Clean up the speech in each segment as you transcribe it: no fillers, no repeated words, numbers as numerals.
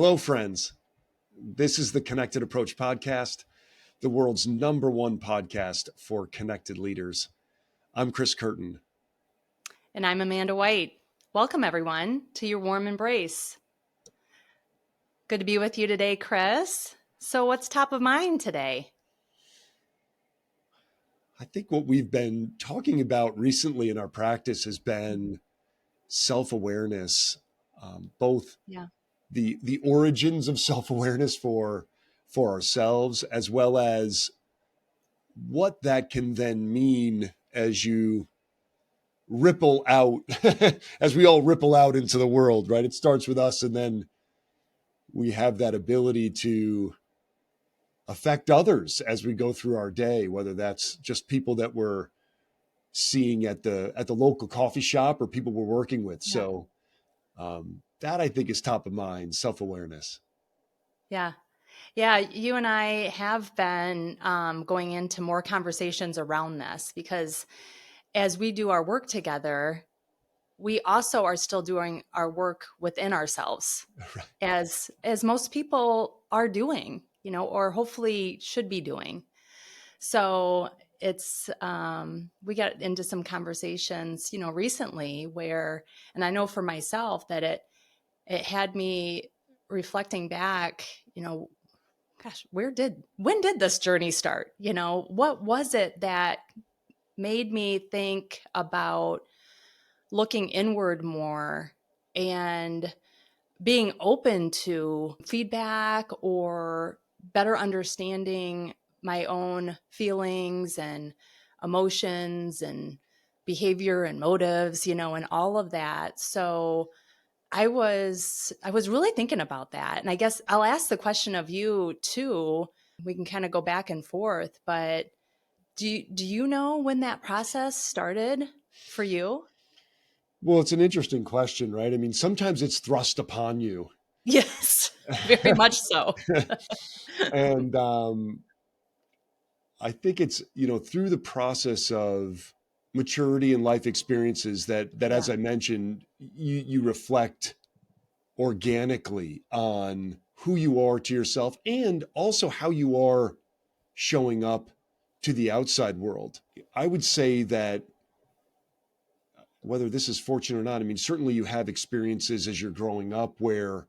Hello, friends. This is the Connected Approach podcast, the world's #1 podcast for connected leaders. I'm Chris Curtin. And I'm Amanda White. Welcome, everyone, to your warm embrace. Good to be with you today, Chris. So what's top of mind today? I think what we've been talking about recently in our practice has been self-awareness, both the origins of self-awareness for ourselves, as well as what that can then mean as you ripple out, as we all ripple out into the world, right? It starts with us, and then we have that ability to affect others as we go through our day, whether that's just people that we're seeing at the local coffee shop or people we're working with. Yeah. So that I think is top of mind, self-awareness. Yeah. You and I have been going into more conversations around this because as we do our work together, we also are still doing our work within ourselves, Right. as most people are doing, or hopefully should be doing. So it's we got into some conversations, recently where, and I know for myself that it had me reflecting back, gosh, when did this journey start? What was it that made me think about looking inward more and being open to feedback or better understanding my own feelings and emotions and behavior and motives, and all of that. So I was really thinking about that. And I guess I'll ask the question of you too. We can kind of go back and forth, but do you know when that process started for you? Well, it's an interesting question, right? I mean, sometimes it's thrust upon you. Yes, very much so. And I think it's, through the process of maturity and life experiences that Yeah. as I mentioned, you reflect organically on who you are to yourself and also how you are showing up to the outside world. I would say that whether this is fortunate or not, I mean, certainly you have experiences as you're growing up where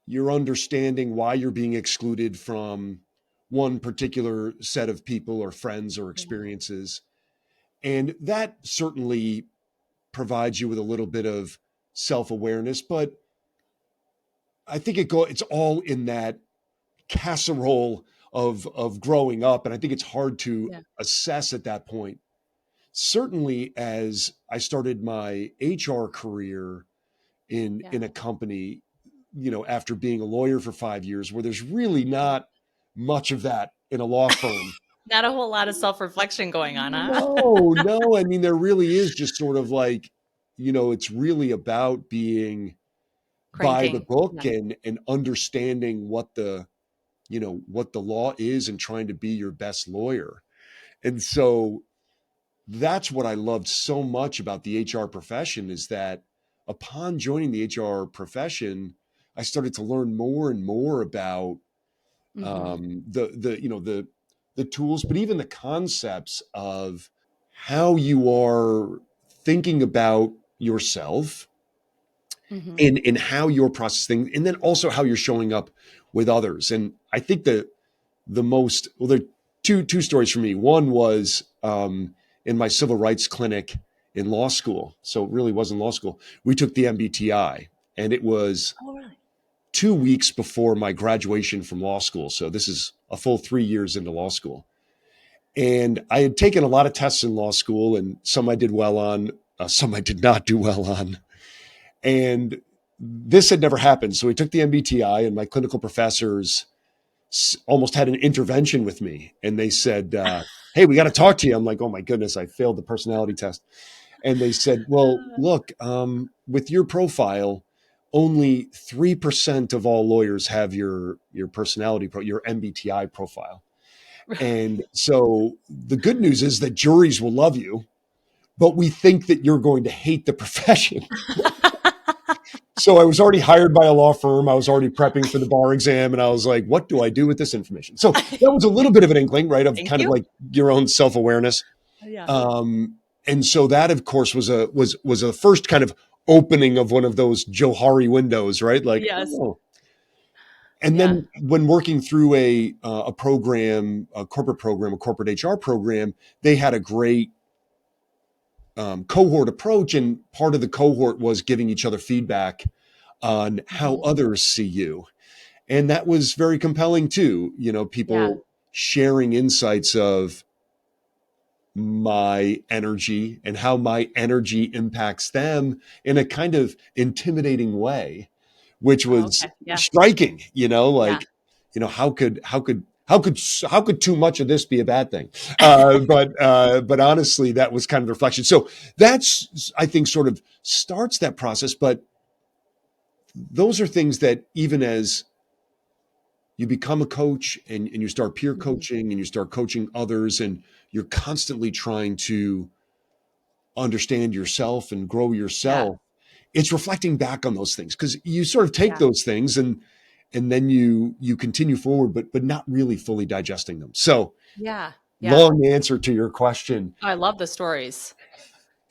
you're understanding why you're being excluded from one particular set of people or friends or experiences. And that certainly provides you with a little bit of self-awareness, but I think it's all in that casserole of growing up. And I think it's hard to assess at that point. Certainly as I started my HR career in a company, after being a lawyer for 5 years, where there's really not much of that in a law firm. Not a whole lot of self-reflection going on, huh? No. I mean, there really is just sort of like, it's really about being by the book and understanding what the law is and trying to be your best lawyer. And so that's what I loved so much about the HR profession, is that upon joining the HR profession, I started to learn more and more about the tools, but even the concepts of how you are thinking about yourself and how you're processing, and then also how you're showing up with others. And I think there are two stories for me. One was in my civil rights clinic in law school. So it really wasn't law school. We took the MBTI, and it was 2 weeks before my graduation from law school. So this is a full 3 years into law school. And I had taken a lot of tests in law school, and some I did well on, some I did not do well on. And this had never happened. So we took the MBTI, and my clinical professors almost had an intervention with me. And they said, hey, we got to talk to you. I'm like, oh my goodness, I failed the personality test. And they said, well, look, with your profile, only 3% of all lawyers have your personality, your MBTI profile. And so the good news is that juries will love you, but we think that you're going to hate the profession. So I was already hired by a law firm. I was already prepping for the bar exam. And I was like, what do I do with this information? So that was a little bit of an inkling, right? Of Thank kind of you. like your own self-awareness. Yeah. Um, and so that of course was a first kind of opening of one of those Johari windows, right? Like, Yes. oh. And Yeah. then when working through a program, a corporate program, a corporate HR program, they had a great cohort approach, and part of the cohort was giving each other feedback on how Mhm. others see you. And that was very compelling too. You know, Yeah. people sharing insights of my energy and how my energy impacts them in a kind of intimidating way, which Oh, was okay. Yeah. striking, Yeah. like, how could too much of this be a bad thing? But honestly, that was kind of the reflection. So that's, I think, sort of starts that process. But those are things that even as you become a coach and you start peer Mhm. coaching and you start coaching others and you're constantly trying to understand yourself and grow Yeah. yourself, it's reflecting back on those things because you sort of take Yeah. those things and then you continue forward, but not really fully digesting them. So Yeah. Yeah. long answer to your question. I love the stories.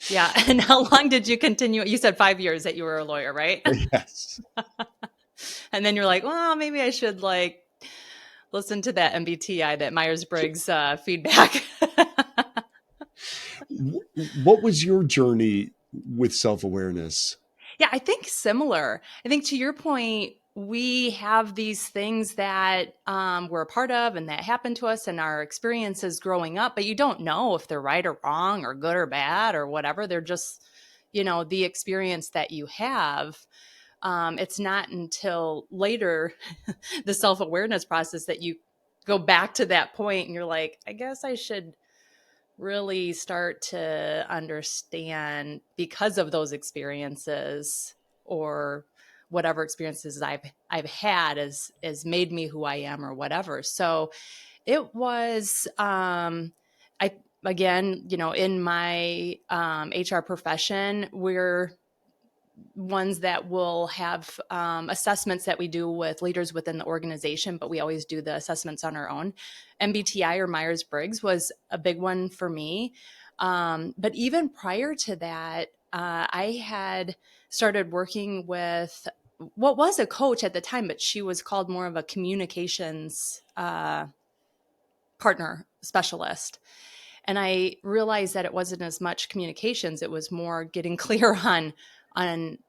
Yeah. And how long did you continue? You said 5 years that you were a lawyer, right? Yes. And then you're like, well, maybe I should like listen to that MBTI, that Myers Briggs feedback. What was your journey with self-awareness? Yeah, I think similar. I think to your point, we have these things that we're a part of and that happen to us and our experiences growing up, but you don't know if they're right or wrong or good or bad or whatever. They're just, the experience that you have. It's not until later, the self awareness process, that you go back to that point and you're like, I guess I should really start to understand, because of those experiences or whatever experiences I've had has made me who I am or whatever. So it was I again, in my HR profession, we're ones that will have assessments that we do with leaders within the organization, but we always do the assessments on our own. MBTI or Myers Briggs was a big one for me. But even prior to that, I had started working with what was a coach at the time, but she was called more of a communications partner specialist. And I realized that it wasn't as much communications, it was more getting clear on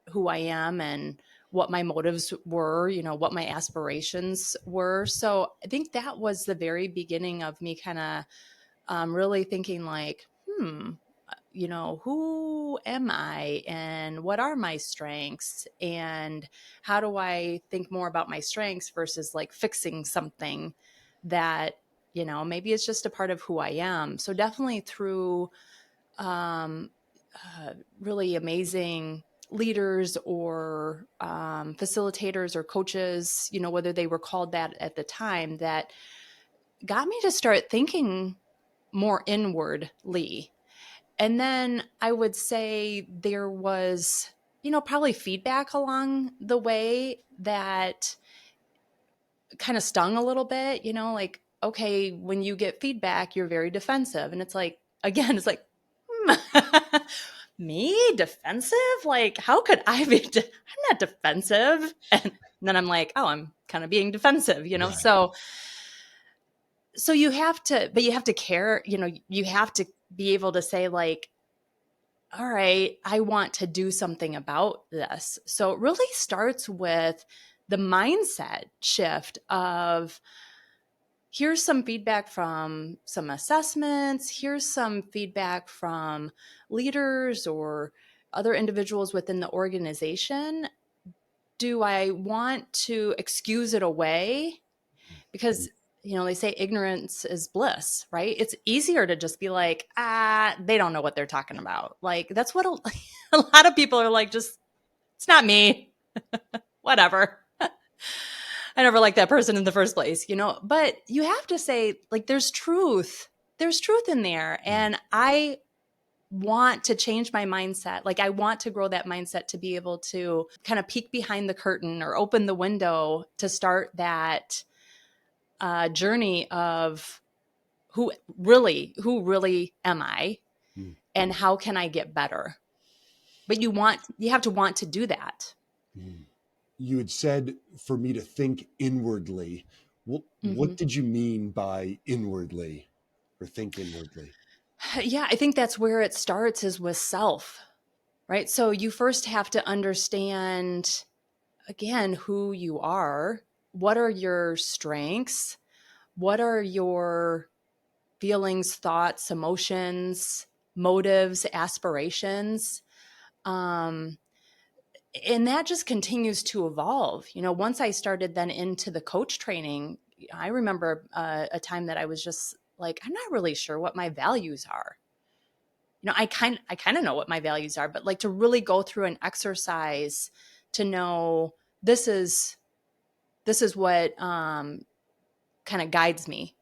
who I am and what my motives were, what my aspirations were. So I think that was the very beginning of me kind of really thinking like, who am I and what are my strengths and how do I think more about my strengths versus like fixing something that, maybe it's just a part of who I am. So definitely through um, really amazing leaders or facilitators or coaches, whether they were called that at the time, that got me to start thinking more inwardly. And then I would say there was, probably feedback along the way that kind of stung a little bit, like, okay, when you get feedback, you're very defensive. And it's like, again, it's like, me defensive? Like, how could I be? I'm not defensive. And then I'm like, oh, I'm kind of being defensive, Right. So you have to, but you have to care, you have to be able to say like, all right, I want to do something about this. So it really starts with the mindset shift of, here's some feedback from some assessments, here's some feedback from leaders or other individuals within the organization. Do I want to excuse it away? Because they say ignorance is bliss, right? It's easier to just be like, they don't know what they're talking about. Like, that's what a lot of people are like, just, it's not me, whatever. I never liked that person in the first place, but you have to say, like, there's truth in there. And I want to change my mindset. Like I want to grow that mindset to be able to kind of peek behind the curtain or open the window to start that journey of who really am I, Mm. and how can I get better? But you have to want to do that. Mm. You had said for me to think inwardly. What Hmm. did you mean by inwardly or think inwardly? Yeah, I think that's where it starts, is with self, right? So you first have to understand, again, who you are. What are your strengths? What are your feelings, thoughts, emotions, motives, aspirations? Um, and that just continues to evolve. Once I started then into the coach training, I remember a time that I was just like, I'm not really sure what my values are. I kind of know what my values are, but like to really go through an exercise to know this is what kind of guides me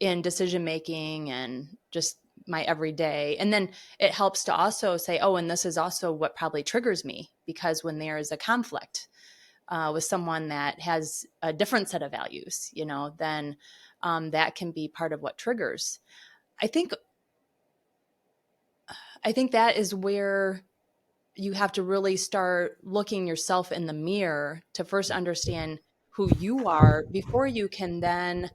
in decision making and just my everyday. And then it helps to also say, oh, and this is also what probably triggers me, because when there is a conflict with someone that has a different set of values, then that can be part of what triggers. I think I think that is where you have to really start looking yourself in the mirror to first understand who you are before you can then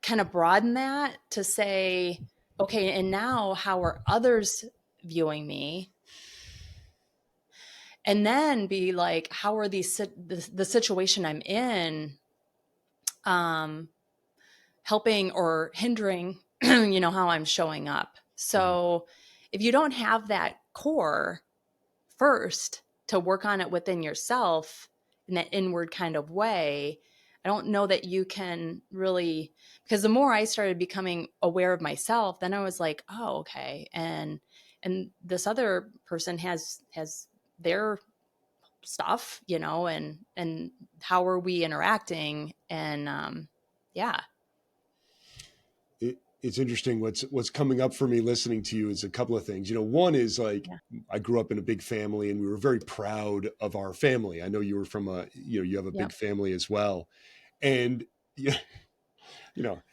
kind of broaden that to say, okay, and now how are others viewing me? And then be like, how are the situation I'm in um, helping or hindering, how I'm showing up? Mhm. So if you don't have that core first to work on it within yourself in that inward kind of way, I don't know that you can really, because the more I started becoming aware of myself, then I was like, oh, okay. And this other person has their stuff, and how are we interacting? And yeah. It's interesting. What's coming up for me listening to you is a couple of things. One is like, Yeah. I grew up in a big family and we were very proud of our family. I know you were you have a big Yep. family as well. And yeah,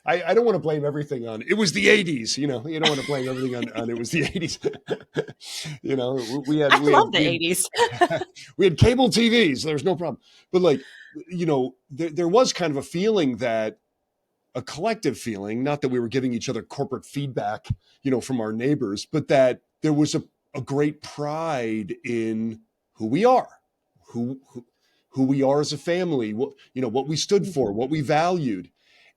I don't want to blame everything on it was the 80s. You don't want to blame everything on it was the 80s. We had I we love had the we 80s. had we had cable TVs. There's no problem. But like, there was kind of a feeling that a collective feeling, not that we were giving each other corporate feedback, from our neighbors, but that there was a great pride in who we are, who, who, who we are as a family, what we stood for, Mhm. what we valued.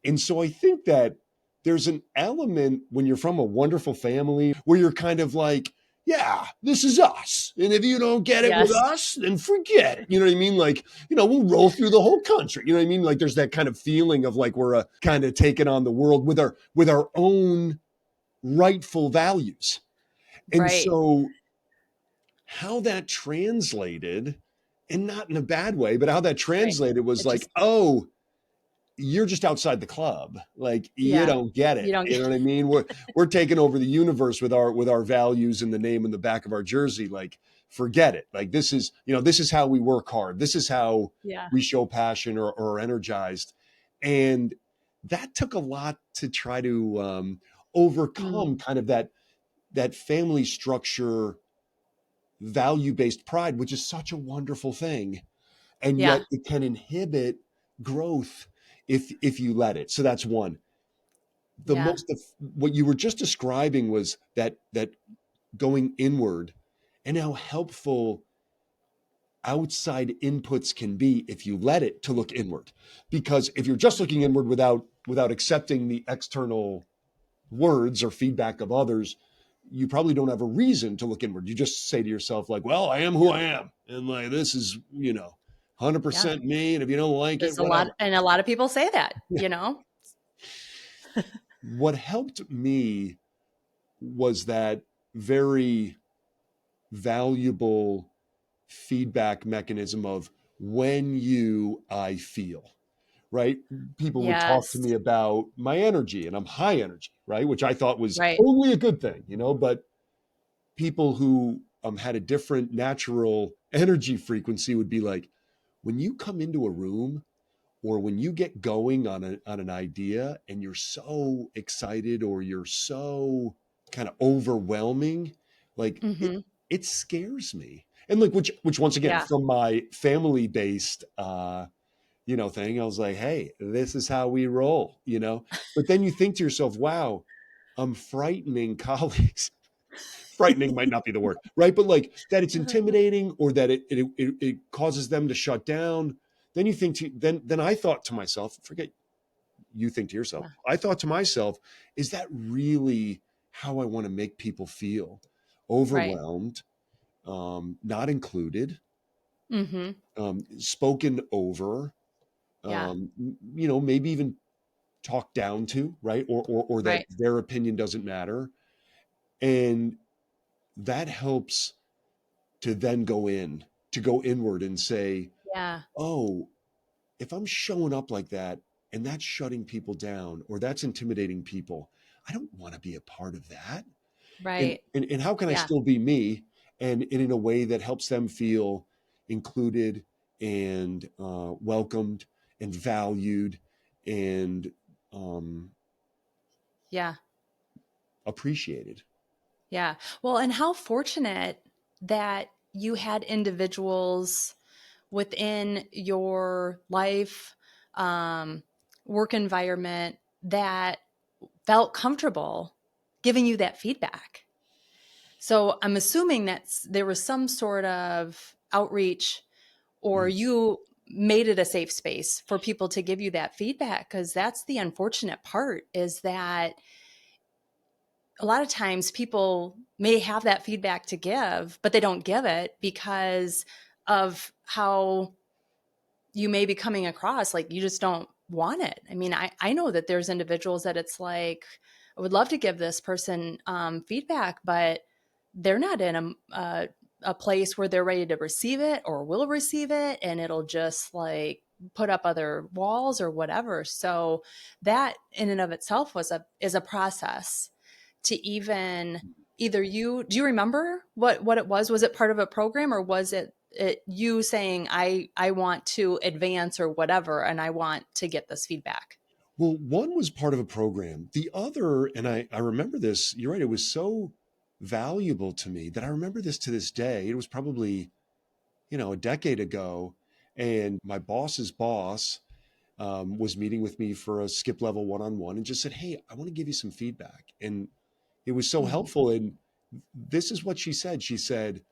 And so I think that there's an element when you're from a wonderful family where you're kind of like, yeah, this is us. And if you don't get it with Yes. us, then forget it. You know what I mean? Like, we'll roll through the whole country. You know what I mean? Like there's that kind of feeling of like we're kind of taking on the world with our own rightful values. And Right. so how that translated, and not in a bad way, but how that Right. translated was It like, just, oh, you're just outside the club. Like you yeah. don't get You it. don't You get, know what I mean? We're taking over the universe with our values and the name in the back of our jersey. Like forget it. Like this is how we work hard. This is how yeah. we show passion or are energized. And that took a lot to try to overcome Mm. kind of that family structure value based pride, which is such a wonderful thing, and yet Yeah. it can inhibit growth if you let it. So that's one. The Yeah. most of what you were just describing was that going inward and how helpful outside inputs can be if you let it to look inward. Because if you're just looking inward without accepting the external words or feedback of others, you probably don't have a reason to look inward. You just say to yourself, like, well, I am who Yeah. I am. And like, this is, Yeah. 100% me. And if you don't like it, There's a lot, whatever. and a lot of people say that, Yeah. What helped me was that very valuable feedback mechanism of when I feel. right? People would talk to Yes. me about my energy, and I'm high energy, right? Which I thought was Right. totally a good thing, but people who had a different natural energy frequency would be like, when you come into a room or when you get going on an idea and you're so excited or you're so kind of overwhelming, like Hmm. it scares me. And like which once again Yeah. from my family based thing, I was like, hey, this is how we roll. But then you think to yourself, wow, I'm frightening colleagues. Frightening might not be the word, right? But like that it's intimidating or that it causes them to shut down. Then you think then I thought to myself, forget you think to yourself, Yeah. I thought to myself, is that really how I want to make people feel? Right. Overwhelmed, not included, Hmm. spoken over, Yeah. maybe even talked down to, right? Or that Right. their opinion doesn't matter. And that helps to then go inward and say, Yeah. oh, if I'm showing up like that and that's shutting people down or that's intimidating people, I don't want to be a part of that. And, Right. and how can I Yeah. still be me and in a way that helps them feel included and welcomed and valued and um, Yeah. appreciated? Yeah. Well, and how fortunate that you had individuals within your life, um, work environment that felt comfortable giving you that feedback. So I'm assuming that there was some sort of outreach, or Mm. you made it a safe space for people to give you that feedback, because that's the unfortunate part, is that a lot of times people may have that feedback to give, but they don't give it because of how you may be coming across. Like, you just don't want it. I mean, I know that there's individuals that it's like, I would love to give this person feedback, but they're not in a place where they're ready to receive it or will receive it. And it'll just like put up other walls or whatever. So that in and of itself is a process to even either do you remember what it was? Was it part of a program, or was it you saying, I want to advance or whatever, and I want to get this feedback? Well, one was part of a program. The other, and I remember this, you're right, it was so valuable to me that I remember this to this day. It was probably, a decade ago. And my boss's boss was meeting with me for a skip level one-on-one and just said, hey, I want to give you some feedback. And it was so Hmm. helpful. And this is what she said. She said,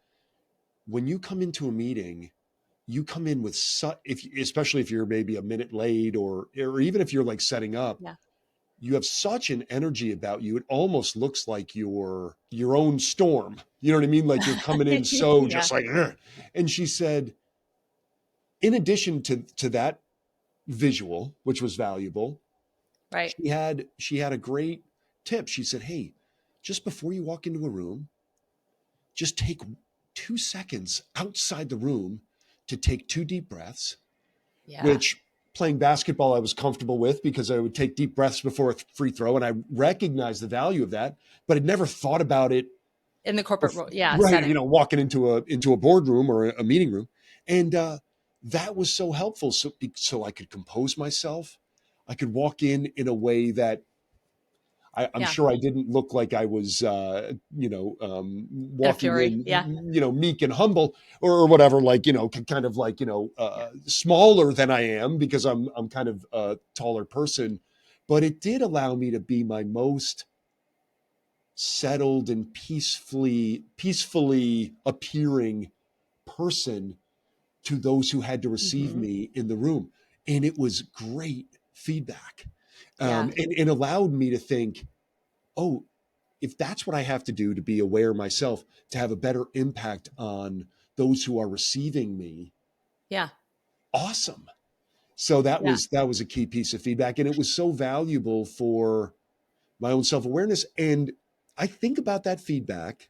when you come into a meeting, you come in with especially if you're maybe a minute late or even if you're like setting up, Yeah. you have such an energy about you. It almost looks like your own storm. You know what I mean? Like you're coming in so Yeah. just like, ugh. And she said, in addition to that visual, which was valuable, Right. she had a great tip. She said, hey, just before you walk into a room, just take 2 seconds outside the room to take two deep breaths, Yeah. which playing basketball I was comfortable with because I would take deep breaths before a free throw and I recognized the value of that, but I'd never thought about it In the corporate role. Yeah. right, Setting. walking into a boardroom or a meeting room. And that was so helpful so I could compose myself. I could walk in a way that I'm Yeah. sure I didn't look like I was, In a walking fury. Yeah. in, meek and humble or whatever, like, kind of like, Yeah. smaller than I am because I'm kind of a taller person. But it did allow me to be my most settled and peacefully appearing person to those who had to receive Hmm. me in the room. And it was great feedback. Yeah. And allowed me to think, oh, if that's what I have to do to be aware myself, to have a better impact on those who are receiving me, Yeah. awesome. So Yeah. that was a key piece of feedback. And it was so valuable for my own self-awareness. And I think about that feedback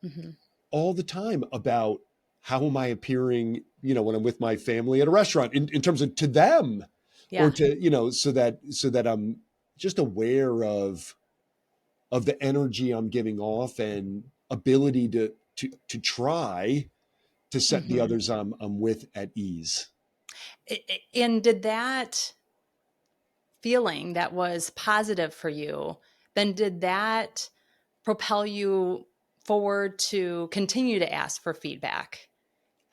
Hmm. all the time about how am I appearing, when I'm with my family at a restaurant in terms of to them. or Yeah. to, so that I'm just aware of the energy I'm giving off and ability to try to set the Hmm. others I'm with at ease. And did that feeling that was positive for you, then did that propel you forward to continue to ask for feedback?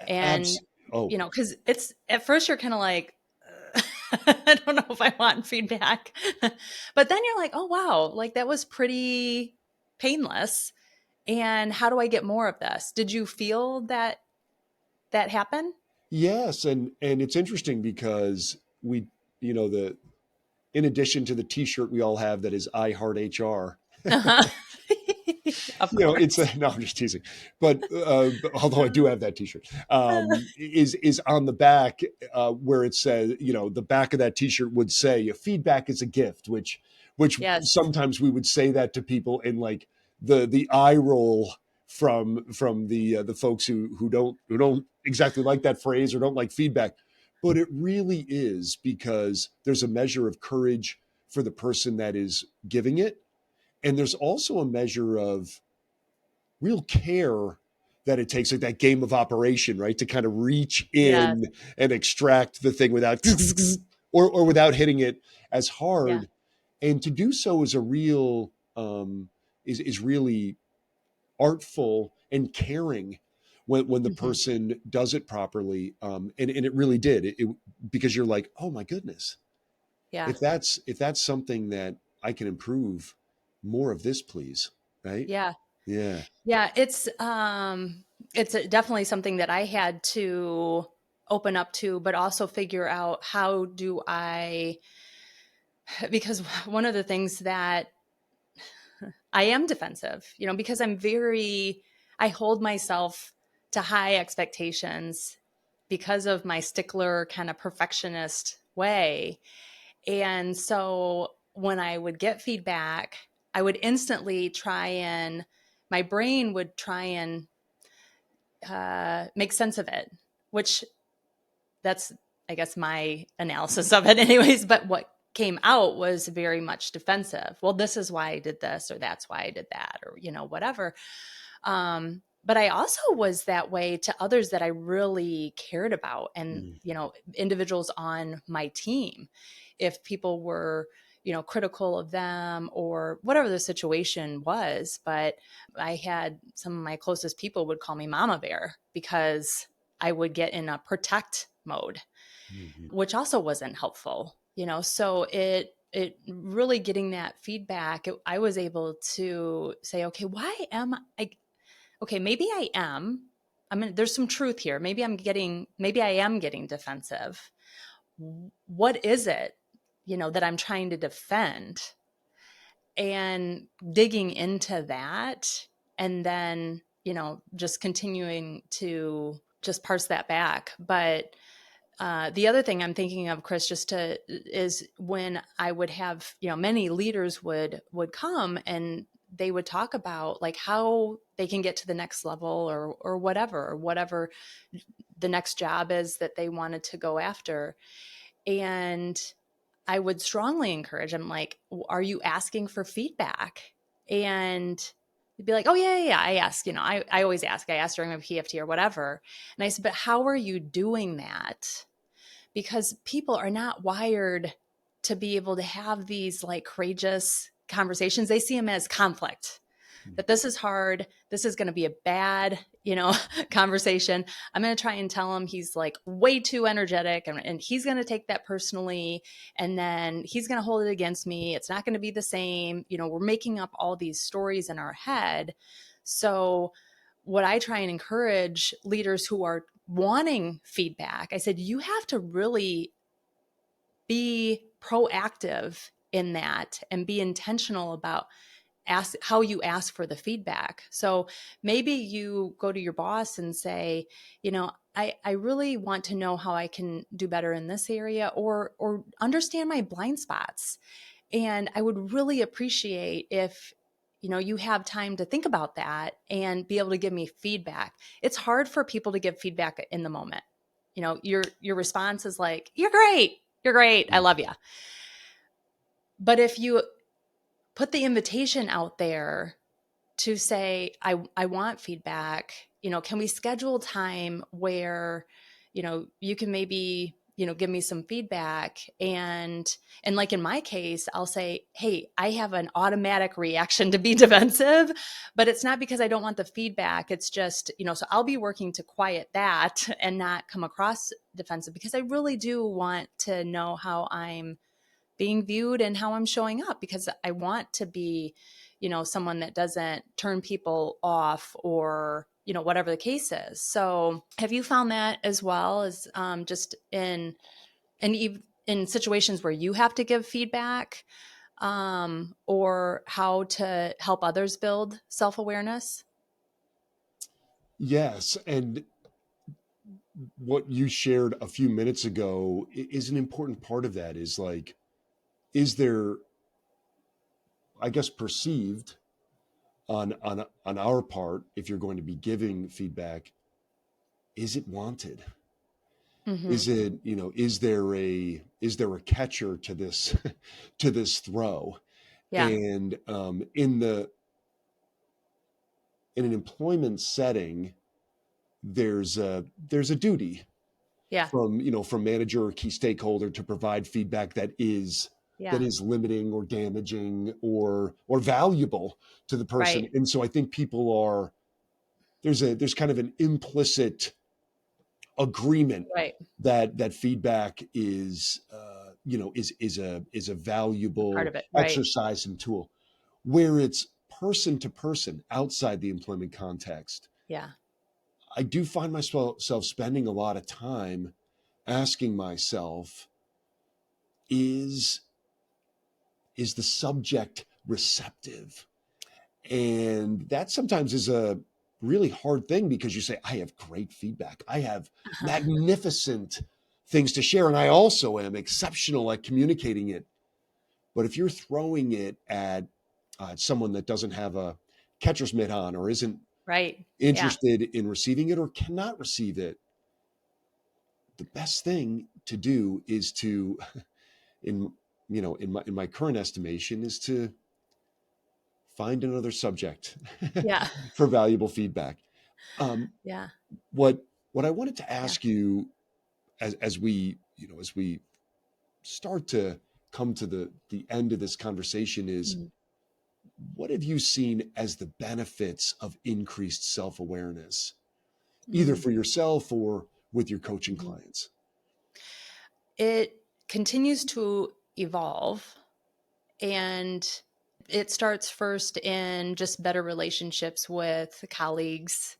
And, Abs. Oh, because it's at first you're kind of like, I don't know if I want feedback. But then you're like, oh, wow, like that was pretty painless. And how do I get more of this? Did you feel that happen? yes, and it's interesting because we, the in addition to the T-shirt we all have that is I Heart HR, Uh-huh. Of it's course. no, I'm just teasing, but although I do have that T-shirt, is on the back where it says, the back of that T-shirt would say, "Feedback is a gift," which Yes. sometimes we would say that to people, and like the eye roll from the folks who don't exactly like that phrase or don't like feedback, but it really is because there's a measure of courage for the person that is giving it, and there's also a measure of real care that it takes, like that game of operation, right? To kind of reach Yes. in and extract the thing without or without hitting it as Yeah. hard. And to do so is a real is really artful and caring when the Hmm. person does it properly. And it really did. Because you're like, oh my goodness, Yeah. if that's something that I can improve, more of this, please. Right? Yeah. Yeah. Yeah. It's definitely something that I had to open up to, but also figure out how do I, because one of the things that I am defensive, because I hold myself to high expectations because of my stickler kind of perfectionist way. And so when I would get feedback, I would instantly my brain would try and make sense of it, which that's, I guess, my analysis of it, anyways. But what came out was very much defensive. Well, this is why I did this, or that's why I did that, or, whatever. But I also was that way to others that I really cared about, and, Mm. individuals on my team. If people were, critical of them or whatever the situation was. But I had some of my closest people would call me Mama Bear because I would get in a protect mode, Mhm. which also wasn't helpful, so it really getting that feedback, I was able to say, okay, why am I, okay, maybe there's some truth here. Maybe I am getting defensive. What is it, that I'm trying to defend? And digging into that, and then, just continuing to just parse that back. But the other thing I'm thinking of, Chris, is when I would have, many leaders would come and they would talk about like how they can get to the next level, or whatever the next job is that they wanted to go after. And I would strongly encourage them, like, are you asking for feedback? And they'd be like, oh, yeah, yeah, yeah, I ask, I always ask. I ask during my PFT or whatever. And I said, but how are you doing that? Because people are not wired to be able to have these like courageous conversations. They see them as conflict, that this is hard. This is going to be a bad, conversation. I'm going to try and tell him he's like way too energetic, and he's going to take that personally. And then he's going to hold it against me. It's not going to be the same. We're making up all these stories in our head. So what I try and encourage leaders who are wanting feedback, I said, you have to really be proactive in that and be intentional about how you ask for the feedback. So maybe you go to your boss and say, I really want to know how I can do better in this area, or understand my blind spots. And I would really appreciate if, you have time to think about that and be able to give me feedback. It's hard for people to give feedback in the moment. Your response is like, you're great. You're great. I love you. But if you put the invitation out there to say, I want feedback, can we schedule time where, you can maybe, give me some feedback, and like in my case, I'll say, hey, I have an automatic reaction to be defensive, but it's not because I don't want the feedback. It's just, so I'll be working to quiet that and not come across defensive, because I really do want to know how I'm being viewed and how I'm showing up, because I want to be, someone that doesn't turn people off, or, whatever the case is. So have you found that as well, as just in situations where you have to give feedback, or how to help others build self-awareness? Yes. And what you shared a few minutes ago is an important part of that, is like, is there, I guess, perceived on our part, if you're going to be giving feedback, is it wanted? Mm-hmm. Is it, is there a catcher to this to this throw? Yeah. And in an employment setting, there's a duty Yeah. from manager or key stakeholder to provide feedback that Yeah. is limiting or damaging or valuable to the person. Right. And so I think people are, there's kind of an implicit agreement Right. that feedback is a Part valuable of it. Right. exercise and tool. Where it's person to person outside the employment context, Yeah. I do find myself spending a lot of time asking myself, is is the subject receptive? And that sometimes is a really hard thing, because you say, I have great feedback, I have magnificent things to share, and I also am exceptional at communicating it. But if you're throwing it at someone that doesn't have a catcher's mitt on, or isn't Right. Yeah. interested in receiving it, or cannot receive it, the best thing to do is to, in in my current estimation, is to find another subject Yeah. for valuable feedback. Um, Yeah. what I wanted to Yeah. ask you, as we start to come to the end of this conversation, is, Mm. what have you seen as the benefits of increased self-awareness, either Mm. for yourself or with your coaching Mhm. clients? It continues to evolve, and it starts first in just better relationships with colleagues,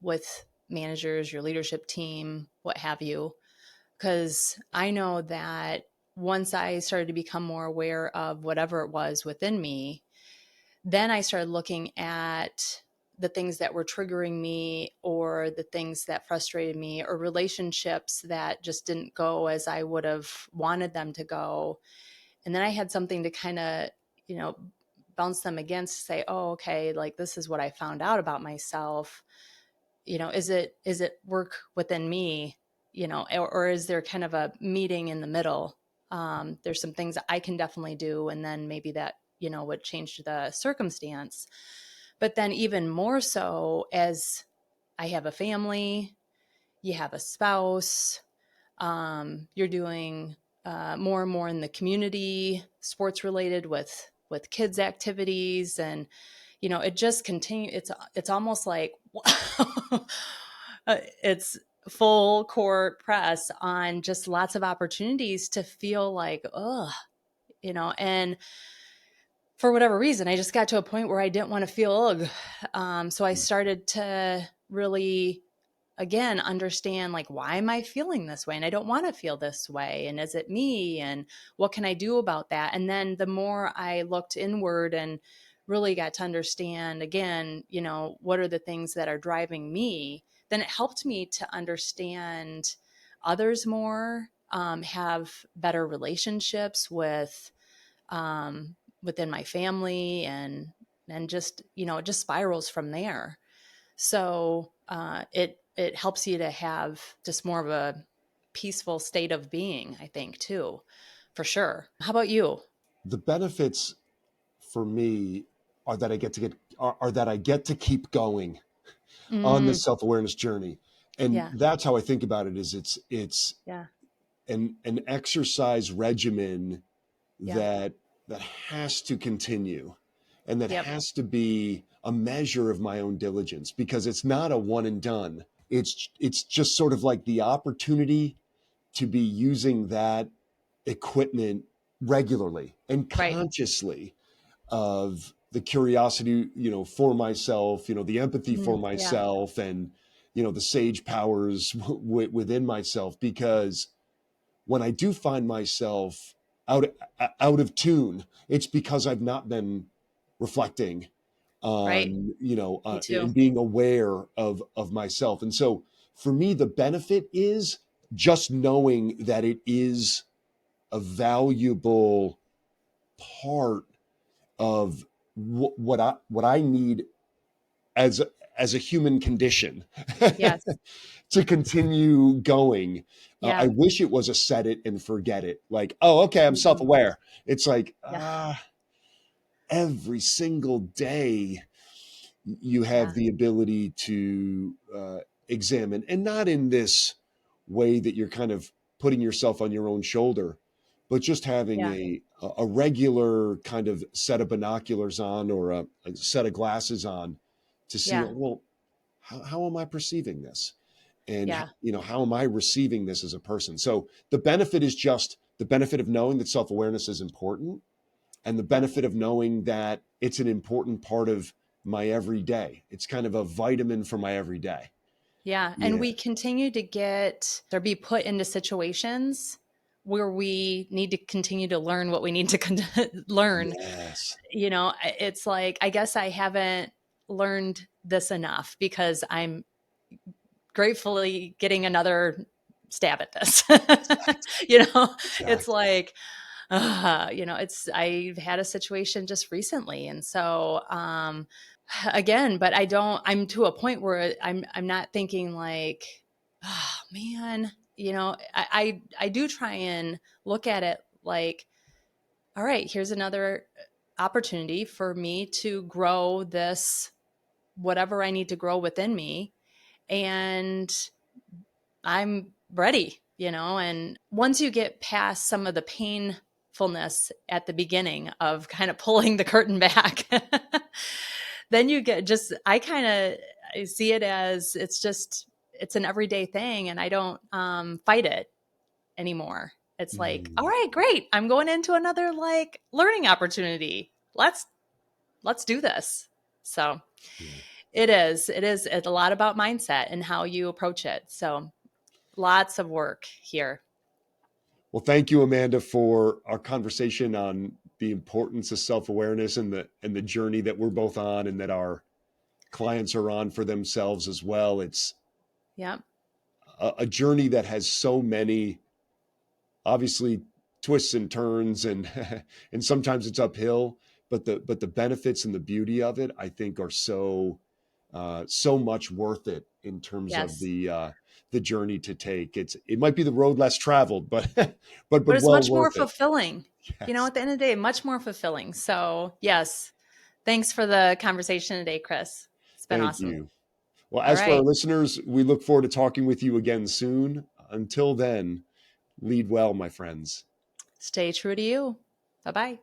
with managers, your leadership team, what have you. Because I know that once I started to become more aware of whatever it was within me, then I started looking at the things that were triggering me, or the things that frustrated me, or relationships that just didn't go as I would have wanted them to go. And then I had something to kind of, you know, bounce them against, say, oh, okay, like this is what I found out about myself. Is it work within me, or is there kind of a meeting in the middle? There's some things that I can definitely do, and then maybe that, would change the circumstance. But then even more so, as I have a family, you have a spouse, you're doing more and more in the community, sports related, with kids activities, and it just continues. It's almost like it's full court press on just lots of opportunities to feel like, and for whatever reason, I just got to a point where I didn't want to feel so I started to really, again, understand, like, why am I feeling this way? And I don't want to feel this way. And is it me? And what can I do about that? And then the more I looked inward and really got to understand, again, what are the things that are driving me, then it helped me to understand others more, have better relationships within my family, and just, it just spirals from there. So it helps you to have just more of a peaceful state of being, I think, too, for sure. How about you? The benefits for me are that I get to keep going on Mm, this self-awareness journey. And yeah, that's how I think about it, is it's yeah, an exercise regimen yeah, that has to continue, and that yep, has to be a measure of my own diligence, because it's not a one and done. It's just sort of like the opportunity to be using that equipment regularly and right. consciously, of the curiosity, for myself, the empathy for Yeah, myself, and the sage powers within myself. Because when I do find myself out out of tune, it's because I've not been reflecting right. on, Me too. and being aware of myself. And so for me, the benefit is just knowing that it is a valuable part of what I need as as a human condition Yes. to continue going. I Yeah. wish it was a set it and forget it. Like, oh, okay, I'm Mhm. self-aware. It's like, Yeah. every single day you Yeah. have the ability to examine, and not in this way that you're kind of putting yourself on your own shoulder, but just having Yeah. a regular kind of set of binoculars on, or a set of glasses on, to see, Yeah. well, how am I perceiving this? And Yeah. how am I receiving this as a person? So the benefit is just the benefit of knowing that self-awareness is important, and the Yep. benefit of knowing that it's an important part of my everyday. It's kind of a vitamin for my everyday. Yeah. And Yeah. we continue to get or be put into situations where we need to continue to learn what we need to learn. Yes. It's like, I guess I haven't learned this enough because I'm gratefully getting another stab at this. you know, it's Exactly. like, it's I've had a situation just recently, and so again, but I'm to a point where I'm not thinking like, oh man, I do try and look at it like, all right, here's another opportunity for me to grow this whatever I need to grow within me, and I'm ready, and once you get past some of the painfulness at the beginning of kind of pulling the curtain back, then you get just, I see it as it's an everyday thing, and I don't fight it anymore. It's like, all Mm, right, great. I'm going into another like learning opportunity. Let's do this. So yeah. it's a lot about mindset and how you approach it. So lots of work here. Well, thank you, Amanda, for our conversation on the importance of self-awareness, and the journey that we're both on, and that our clients are on for themselves as well. It's Yeah. a journey that has so many, obviously, twists and turns, and and sometimes it's uphill, but the benefits and the beauty of it, I think, are so much worth it in terms of Yes. the journey to take. It might be the road less traveled, but But but it's well much more worth it. fulfilling. Yes. At the end of the day, much more fulfilling. So, yes. Thanks for the conversation today, Chris. It's been Thank awesome. you. Well, All as for our right. listeners, we look forward to talking with you again soon. Until then, lead well, my friends. Stay true to you. Bye bye.